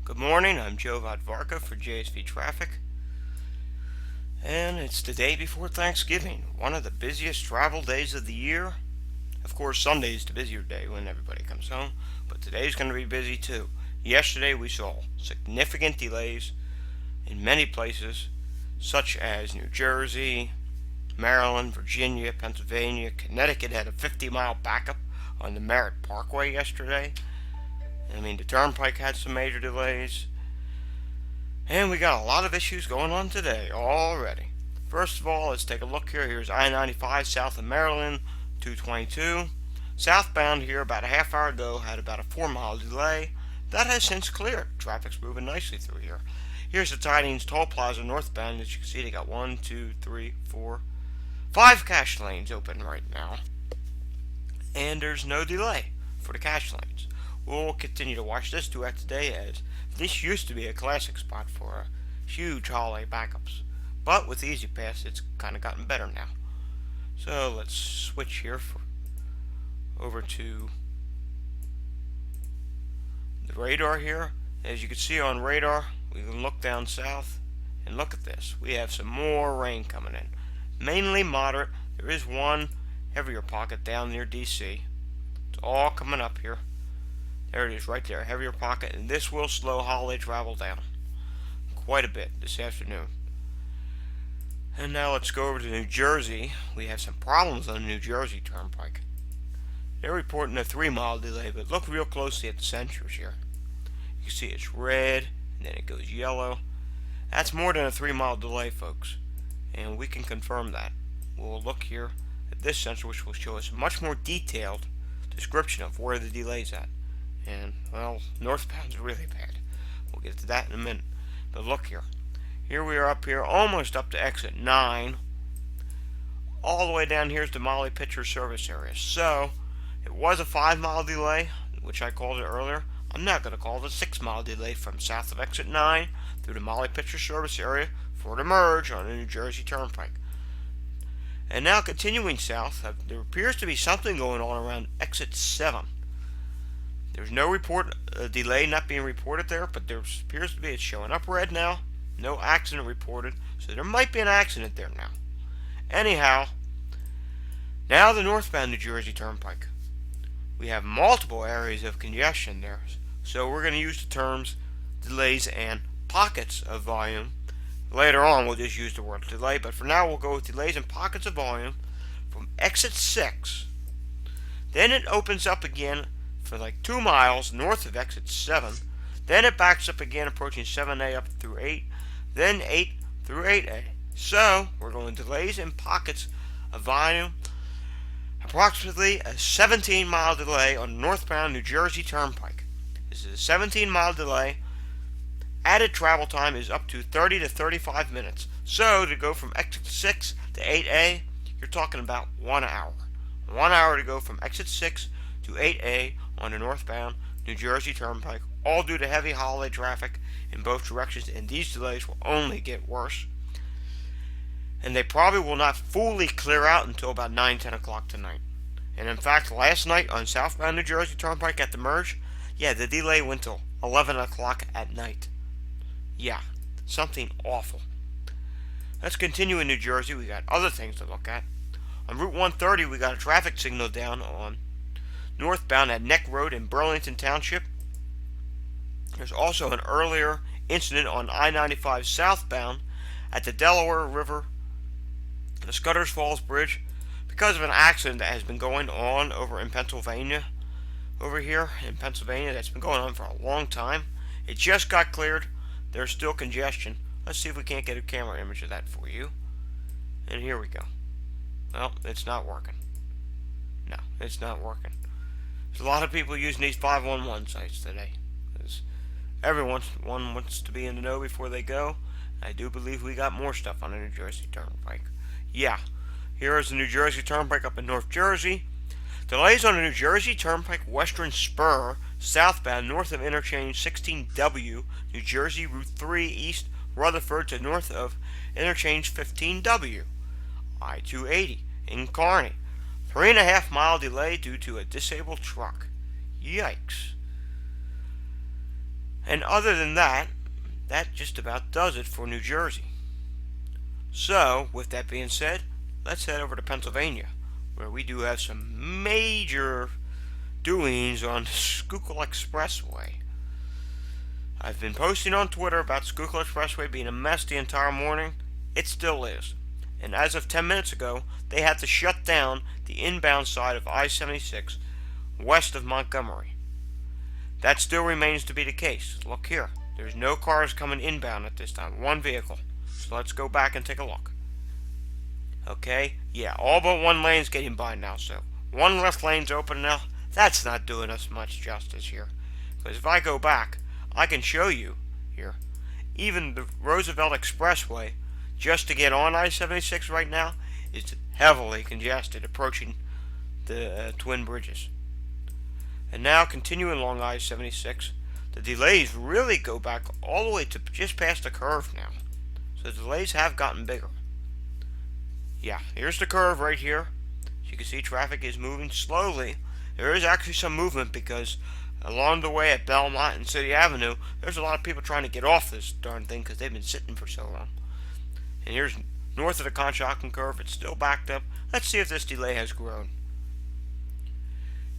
Good morning, I'm Joe Vodvarka for JSV Traffic, and it's the day before Thanksgiving, one of the busiest travel days of the year. Of course, Sunday's the busier day when everybody comes home, but today's going to be busy too. Yesterday we saw significant delays in many places, such as New Jersey, Maryland, Virginia, Pennsylvania. Connecticut had a 50-mile backup on the Merritt Parkway yesterday. The Turnpike had some major delays. And we got a lot of issues going on today already. First of all, let's take a look here. Here's I-95 south of Maryland, 222. Southbound here about a half hour ago had about a 4-mile delay. That has since cleared. Traffic's moving nicely through here. Here's the Tidings Toll Plaza northbound. As you can see, they got 1, 2, 3, 4, 5 cash lanes open right now. And there's no delay for the cash lanes. We'll continue to watch this throughout the day, as this used to be a classic spot for huge holiday backups. But with E-ZPass, it's kind of gotten better now. So let's switch here over to the radar here. As you can see on radar, we can look down south and look at this. We have some more rain coming in. Mainly moderate. There is one heavier pocket down near DC. It's all coming up here. There it is right there, heavier pocket, and this will slow holiday travel down quite a bit this afternoon. And now let's go over to New Jersey. We have some problems on the New Jersey Turnpike. They're reporting a 3-mile delay, but look real closely at the sensors here. You can see it's red, and then it goes yellow. That's more than a 3-mile delay, folks, and we can confirm that. We'll look here at this sensor, which will show us a much more detailed description of where the delay's at. And, well, northbound's really bad. We'll get to that in a minute. But look here. Here we are up here, almost up to exit 9. All the way down here is the Molly Pitcher service area. So, it was a 5-mile delay, which I called it earlier. I'm now going to call it a 6-mile delay from south of exit 9 through the Molly Pitcher service area for the merge on the New Jersey Turnpike. And now continuing south, there appears to be something going on around exit 7. There's no delay not being reported there, but there appears to be. It's showing up red now. No accident reported, so there might be an accident there now. Anyhow, now the northbound New Jersey Turnpike. We have multiple areas of congestion there, so we're going to use the terms delays and pockets of volume. Later on, we'll just use the word delay, but for now, we'll go with delays and pockets of volume from exit 6. Then it opens up again for like 2 miles north of exit 7. Then it backs up again, approaching 7A up through 8. Then 8 through 8A. So, we're going delays and pockets of volume. Approximately a 17-mile delay on northbound New Jersey Turnpike. This is a 17-mile delay. Added travel time is up to 30 to 35 minutes. So, to go from exit 6 to 8A, you're talking about 1 hour. 1 hour to go from exit 6 to 8A on the northbound New Jersey Turnpike, all due to heavy holiday traffic in both directions, and these delays will only get worse. And they probably will not fully clear out until about 9-10 o'clock tonight. And in fact, last night on southbound New Jersey Turnpike at the merge, the delay went till 11 o'clock at night. Yeah, something awful. Let's continue in New Jersey. We got other things to look at. On Route 130, we got a traffic signal down on northbound at Neck Road in Burlington Township. There's also an earlier incident on I-95 southbound at the Delaware River, the Scudder's Falls Bridge, because of an accident that has been going on over in Pennsylvania. Over here in Pennsylvania, that's been going on for a long time. It just got cleared. There's still congestion. Let's see if we can't get a camera image of that for you. And here we go. Well, it's not working. No, it's not working. There's a lot of people using these 511 sites today. Everyone wants to be in the know before they go. I do believe we got more stuff on the New Jersey Turnpike. Yeah, here is the New Jersey Turnpike up in North Jersey. Delays on the New Jersey Turnpike Western Spur southbound north of interchange 16W, New Jersey Route 3 East Rutherford to north of interchange 15W. I-280 in Kearney. 3.5-mile delay due to a disabled truck. Yikes. And other than that, that just about does it for New Jersey. So, with that being said, let's head over to Pennsylvania, where we do have some major doings on the Schuylkill Expressway. I've been posting on Twitter about Schuylkill Expressway being a mess the entire morning. It still is. And as of 10 minutes ago, they had to shut down the inbound side of I-76 west of Montgomery. That still remains to be the case. Look here. There's no cars coming inbound at this time. One vehicle. So let's go back and take a look. Okay? Yeah, all but one lane's getting by now. So one left lane's open now. That's not doing us much justice here. Because if I go back, I can show you here. Even the Roosevelt Expressway, just to get on I-76 right now, is heavily congested approaching the Twin Bridges. And now continuing along I-76, the delays really go back all the way to just past the curve now. So the delays have gotten bigger. Yeah, here's the curve right here. As you can see, traffic is moving slowly. There is actually some movement because along the way at Belmont and City Avenue, there's a lot of people trying to get off this darn thing because they've been sitting for so long. And here's north of the Conshohocken curve. It's still backed up. Let's see if this delay has grown.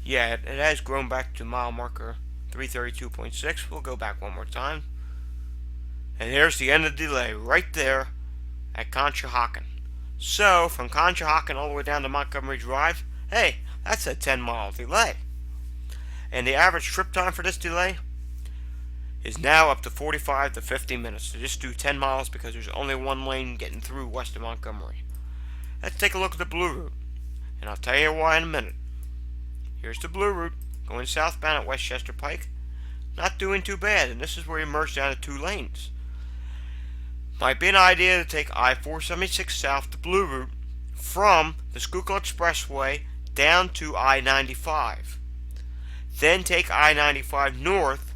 Yeah, it has grown back to mile marker 332.6. We'll go back one more time. And here's the end of the delay right there at Conshohocken. So, from Conshohocken all the way down to Montgomery Drive, hey, that's a 10-mile delay. And the average trip time for this delay is now up to 45 to 50 minutes to just do 10 miles because there's only one lane getting through west of Montgomery. Let's take a look at the blue route, and I'll tell you why in a minute. Here's the blue route, going southbound at Westchester Pike. Not doing too bad, and this is where you merge down to 2 lanes. Might be an idea to take I-476 south, the blue route, from the Schuylkill Expressway down to I-95. Then take I-95 north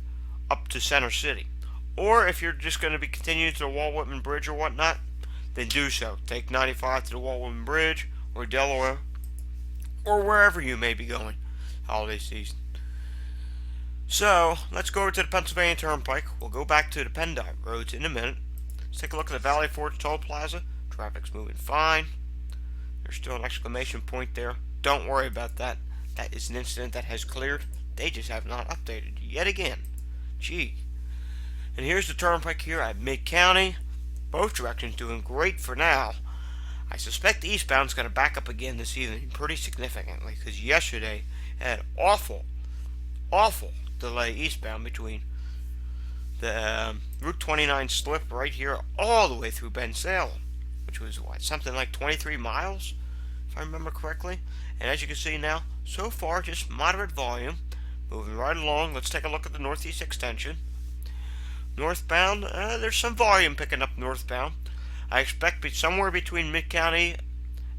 up to Center City. Or if you're just going to be continuing to the Walt Whitman Bridge or whatnot, then do so. Take 95 to the Walt Whitman Bridge or Delaware or wherever you may be going holiday season. So, let's go over to the Pennsylvania Turnpike. We'll go back to the Pendyne roads in a minute. Let's take a look at the Valley Forge Toll Plaza. Traffic's moving fine. There's still an exclamation point there. Don't worry about that. That is an incident that has cleared. They just have not updated yet again. Gee. And here's the turnpike here at Mid-County. Both directions doing great for now. I suspect the eastbound's going to back up again this evening pretty significantly because yesterday it had awful delay eastbound between the Route 29 slip right here all the way through Bensalem, which was what, something like 23 miles if I remember correctly. And as you can see now, so far just moderate volume, moving right along. Let's take a look at the northeast extension. Northbound, there's some volume picking up northbound. I expect somewhere between Mid-County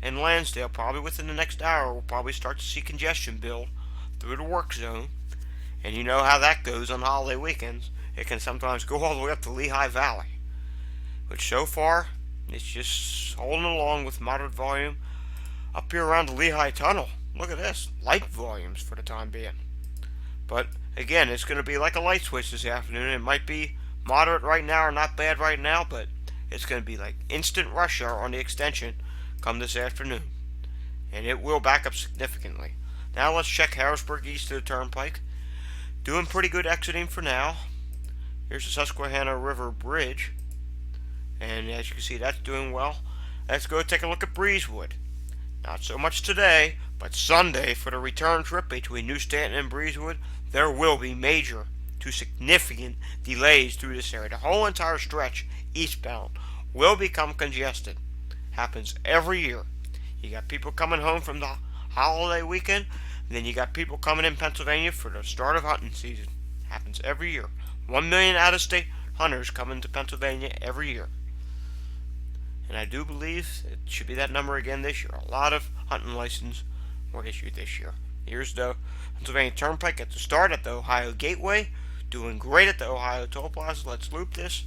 and Lansdale, probably within the next hour, we'll probably start to see congestion build through the work zone. And you know how that goes on holiday weekends. It can sometimes go all the way up to Lehigh Valley. But so far, it's just holding along with moderate volume. Up here around the Lehigh Tunnel, look at this, light volumes for the time being. But again, it's going to be like a light switch this afternoon. It might be moderate right now or not bad right now, but it's going to be like instant rush hour on the extension come this afternoon. And it will back up significantly. Now let's check Harrisburg east of the Turnpike. Doing pretty good exiting for now. Here's the Susquehanna River Bridge. And as you can see, that's doing well. Let's go take a look at Breezewood. Not so much today, but Sunday for the return trip between New Stanton and Breezewood, there will be major to significant delays through this area. The whole entire stretch eastbound will become congested. Happens every year. You got people coming home from the holiday weekend, and then you got people coming in Pennsylvania for the start of hunting season. Happens every year. 1 million out-of-state hunters coming to Pennsylvania every year. And I do believe it should be that number again this year. A lot of hunting licenses were issued this year. Here's the Pennsylvania Turnpike at the start at the Ohio Gateway. Doing great at the Ohio Toll Plaza. Let's loop this.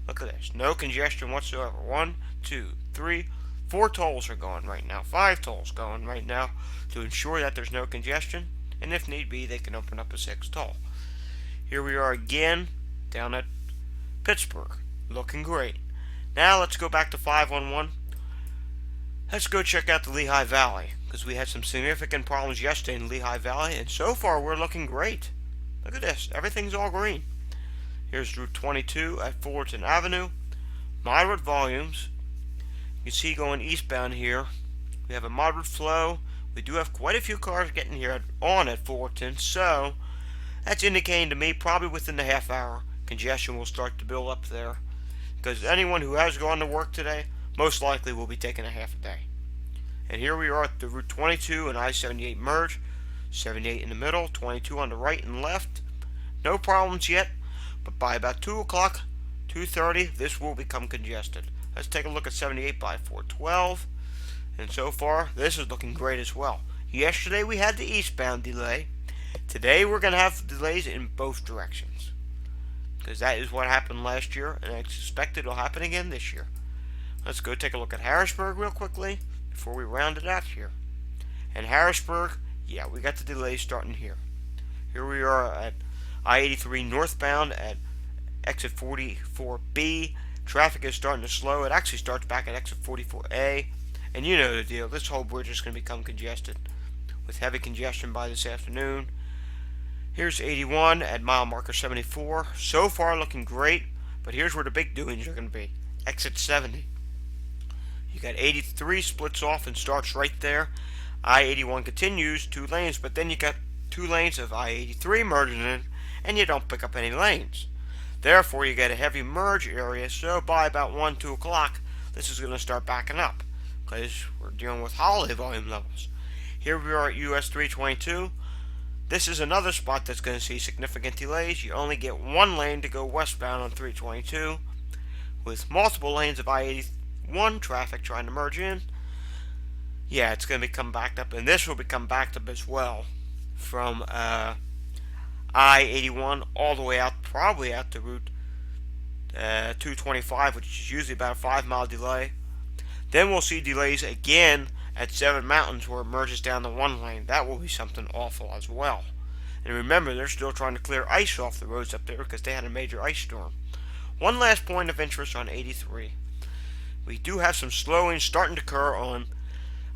Look at this. No congestion whatsoever. 1, 2, 3, 4 tolls are going right now. 5 tolls going right now to ensure that there's no congestion. And if need be, they can open up a 6th toll. Here we are again down at Pittsburgh. Looking great. Now let's go back to 511. Let's go check out the Lehigh Valley, because we had some significant problems yesterday in Lehigh Valley, and so far we're looking great. Look at this. Everything's all green. Here's Route 22 at Fullerton Avenue. Moderate volumes. You can see going eastbound here. We have a moderate flow. We do have quite a few cars getting here on at Fullerton, so that's indicating to me probably within the half hour congestion will start to build up there, because anyone who has gone to work today most likely will be taking a half a day. And here we are at the Route 22 and I-78 merge. 78 in the middle, 22 on the right and left. No problems yet, but by about 2 o'clock, 2:30, this will become congested. Let's take a look at 78 by 412. And so far, this is looking great as well. Yesterday we had the eastbound delay. Today we're going to have delays in both directions, because that is what happened last year, and I suspect it'll happen again this year. Let's go take a look at Harrisburg real quickly before we round it out here. And Harrisburg, yeah, we got the delays starting here. Here we are at I-83 northbound at exit 44B. Traffic is starting to slow. It actually starts back at exit 44A. And you know the deal. This whole bridge is going to become congested, with heavy congestion by this afternoon. Here's 81 at mile marker 74. So far looking great, but here's where the big doings are going to be. Exit 70. You got 83 splits off and starts right there. I-81 continues 2 lanes, but then you got 2 lanes of I-83 merging in, and you don't pick up any lanes. Therefore, you get a heavy merge area, so by about 1, 2 o'clock, this is going to start backing up, because we're dealing with holiday volume levels. Here we are at US 322. This is another spot that's going to see significant delays. You only get 1 lane to go westbound on 322, with multiple lanes of I-81 traffic trying to merge in. Yeah, it's going to become backed up, and this will become backed up as well from I-81 all the way out, probably out to Route 225, which is usually about a 5-mile delay. Then we'll see delays again at Seven Mountains, where it merges down to 1 lane. That will be something awful as well. And remember, they're still trying to clear ice off the roads up there because they had a major ice storm. One last point of interest on 83. We do have some slowing starting to occur on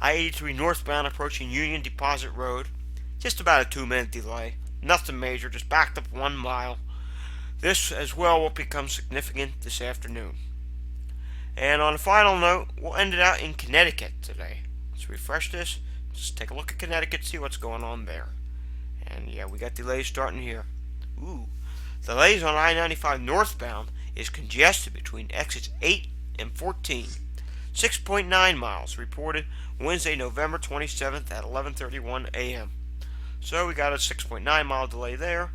I-83 northbound approaching Union Deposit Road. Just about a 2-minute delay. Nothing major, just backed up 1 mile. This as well will become significant this afternoon. And on a final note, we'll end it out in Connecticut today. Let's refresh this. Just take a look at Connecticut, see what's going on there. And yeah, we got delays starting here. Ooh. Delays on I-95 northbound is congested between exits 8 and 14. 6.9 miles reported Wednesday, November 27th at 11:31 a.m. So we got a 6.9 mile delay there.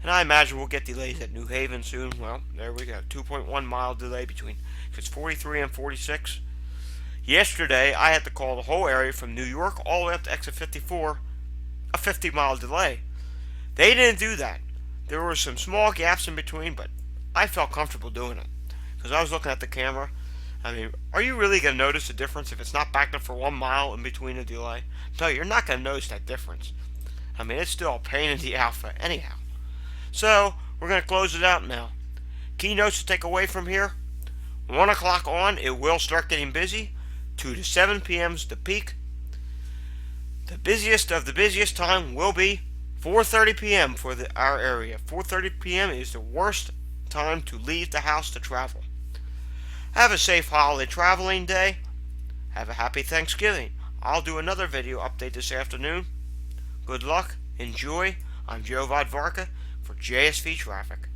And I imagine we'll get delays at New Haven soon. Well, there we go. 2.1 mile delay between exits 43 and 46. Yesterday, I had to call the whole area from New York all the way up to exit 54, a 50-mile delay. They didn't do that. There were some small gaps in between, but I felt comfortable doing it, because I was looking at the camera. I mean, are you really going to notice the difference if it's not backed up for 1 mile in between a delay? No, you're not going to notice that difference. I mean, it's still a pain in the alpha anyhow. So, we're going to close it out now. Keynotes to take away from here. 1 o'clock on, it will start getting busy. 2 to 7 p.m. is the peak. The busiest of the busiest time will be 4:30 p.m. for our area. 4:30 p.m. is the worst time to leave the house to travel. Have a safe holiday traveling day. Have a happy Thanksgiving. I'll do another video update this afternoon. Good luck. Enjoy. I'm Joe Vodvarka for JSV Traffic.